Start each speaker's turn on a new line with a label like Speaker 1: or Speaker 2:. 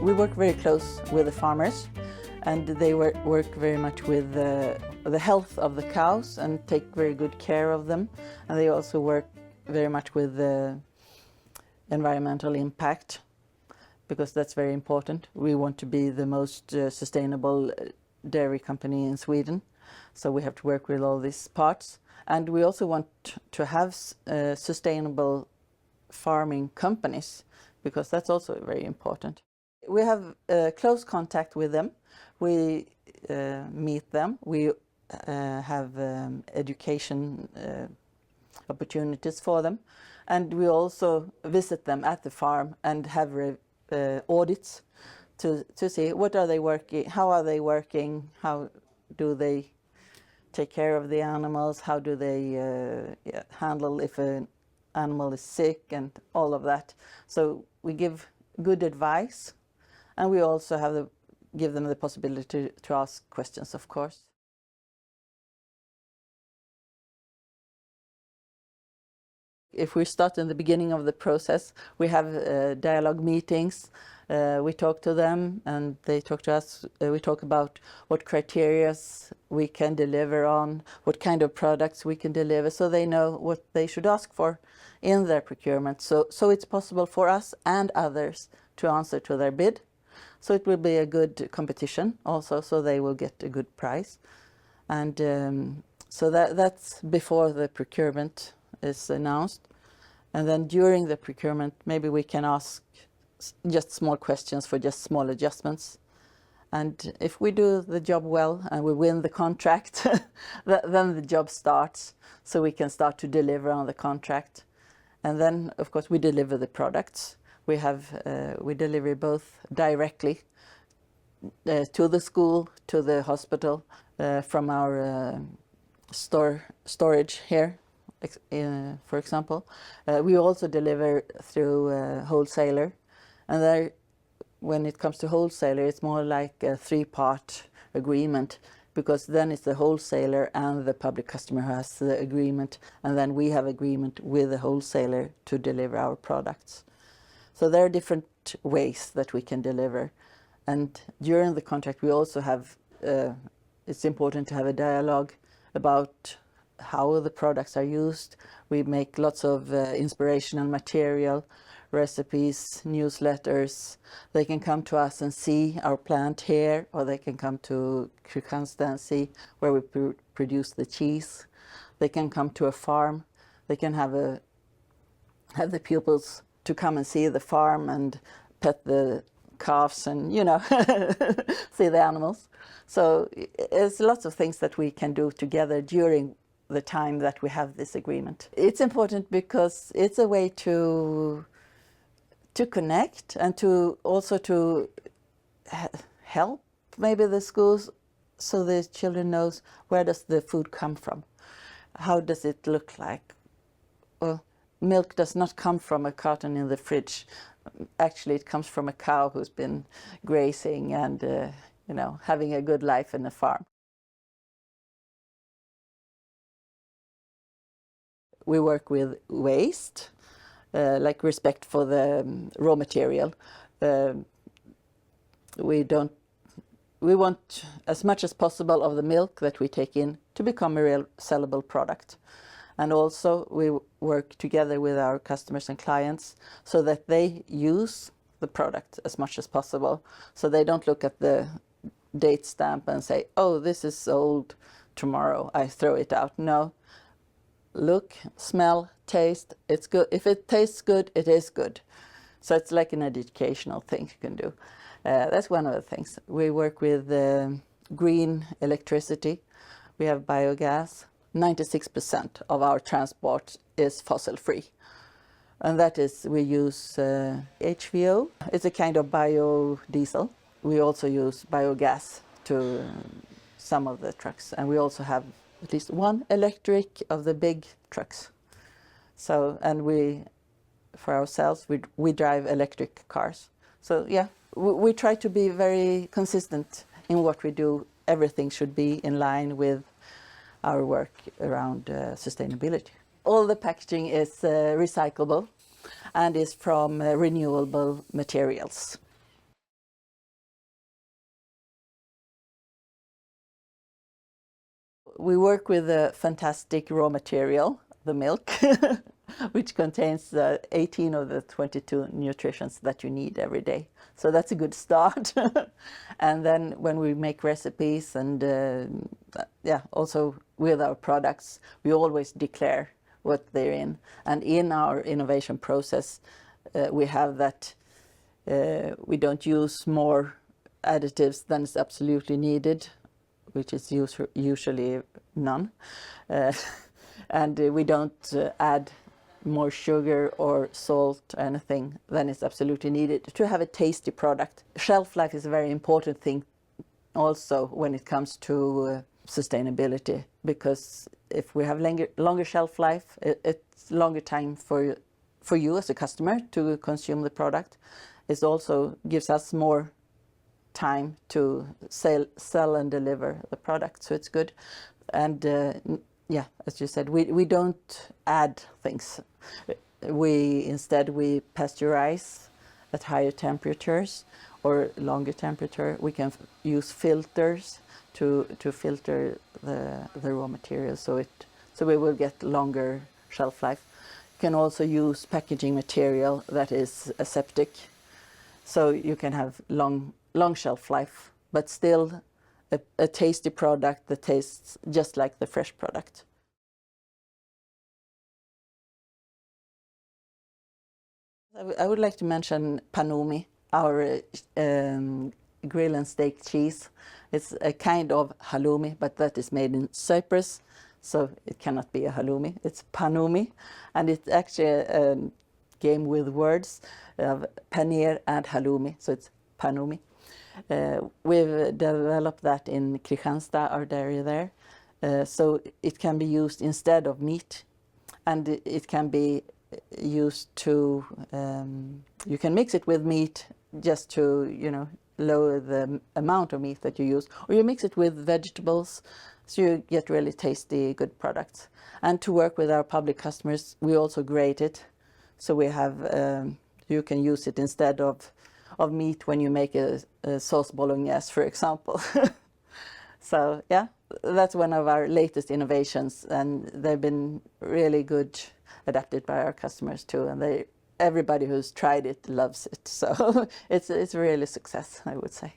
Speaker 1: We work very close with the farmers, and they work very much with the health of the cows and take very good care of them. And they also work very much with the environmental impact, because that's very important. We want to be the most sustainable dairy company in Sweden, so we have to work with all these parts. And we also want to have sustainable farming companies, because that's also very important. We have close contact with them. We meet them. We have education opportunities for them. And we also visit them at the farm and have audits to see what are they working, how are they working, how do they take care of the animals, how do they handle if an animal is sick, and all of that. So we give good advice. And we also give them the possibility to ask questions, of course. If we start in the beginning of the process, we have dialogue meetings. We talk to them and they talk to us. We talk about what criteria we can deliver on, what kind of products we can deliver, so they know what they should ask for in their procurement. So it's possible for us and others to answer to their bid. So it will be a good competition also, so they will get a good price. And so that's before the procurement is announced. And then during the procurement, maybe we can ask just small questions for just small adjustments. And if we do the job well and we win the contract, then the job starts, so we can start to deliver on the contract. And then, of course, we deliver the products. We deliver both directly to the school, to the hospital, from our storage here, for example. We also deliver through a wholesaler, and there, when it comes to wholesaler, it's more like a three-part agreement, because then it's the wholesaler and the public customer who has the agreement, and then we have agreement with the wholesaler to deliver our products. So there are different ways that we can deliver. And during the contract, we also have, it's important to have a dialogue about how the products are used. We make lots of inspirational material, recipes, newsletters. They can come to us and see our plant here, or they can come to Kristianstad and see where we produce the cheese. They can come to a farm. They can have the pupils to come and see the farm and pet the calves and, see the animals. So there's lots of things that we can do together during the time that we have this agreement. It's important because it's a way to connect and to also to help maybe the schools, so the children knows where does the food come from, how does it look like. Well, milk does not come from a carton in the fridge. Actually, it comes from a cow who's been grazing and having a good life in the farm. We work with waste, like respect for the raw material. We want as much as possible of the milk that we take in to become a real sellable product. And also we work together with our customers and clients so that they use the product as much as possible. So they don't look at the date stamp and say, oh, this is old, tomorrow I throw it out. No, look, smell, taste, it's good. If it tastes good, it is good. So it's like an educational thing you can do. That's one of the things. We work with green electricity. We have biogas. 96% of our transport is fossil-free. And that is, we use HVO. It's a kind of biodiesel. We also use biogas to some of the trucks, and we also have at least one electric of the big trucks. So, and we, for ourselves, we drive electric cars. So yeah, we try to be very consistent in what we do. Everything should be in line with our work around sustainability. All the packaging is recyclable and is from renewable materials. We work with a fantastic raw material, the milk, which contains 18 of the 22 nutrients that you need every day. So that's a good start. And then when we make recipes and yeah, also with our products, we always declare what they're in. And in our innovation process, we have that we don't use more additives than is absolutely needed, which is usually none. And we don't add more sugar or salt or anything than is absolutely needed to have a tasty product. Shelf life is a very important thing also when it comes to sustainability, because if we have longer shelf life, it's longer time for you as a customer to consume the product. It also gives us more time to sell and deliver the product, so it's good. And yeah, as you said, we don't add things. Instead we pasteurize at higher temperatures or longer temperature. We can use filters to filter the raw material, so we will get longer shelf life. You can also use packaging material that is aseptic, so you can have long shelf life, but still a tasty product that tastes just like the fresh product. I would like to mention panumi, our grill and steak cheese. It's a kind of halloumi, but that is made in Cyprus, so it cannot be a halloumi. It's panumi, and it's actually a game with words of paneer and halloumi, so it's panumi. We've developed that in Kristianstad, our dairy there, so it can be used instead of meat, and it can be used to, you can mix it with meat just to, lower the amount of meat that you use, or you mix it with vegetables, so you get really tasty, good products. And to work with our public customers, we also grate it, so we have, you can use it instead of meat when you make a sauce bolognese, for example. So yeah, that's one of our latest innovations, and they've been really good, adapted by our customers too, and everybody who's tried it loves it. So it's really a success, I would say.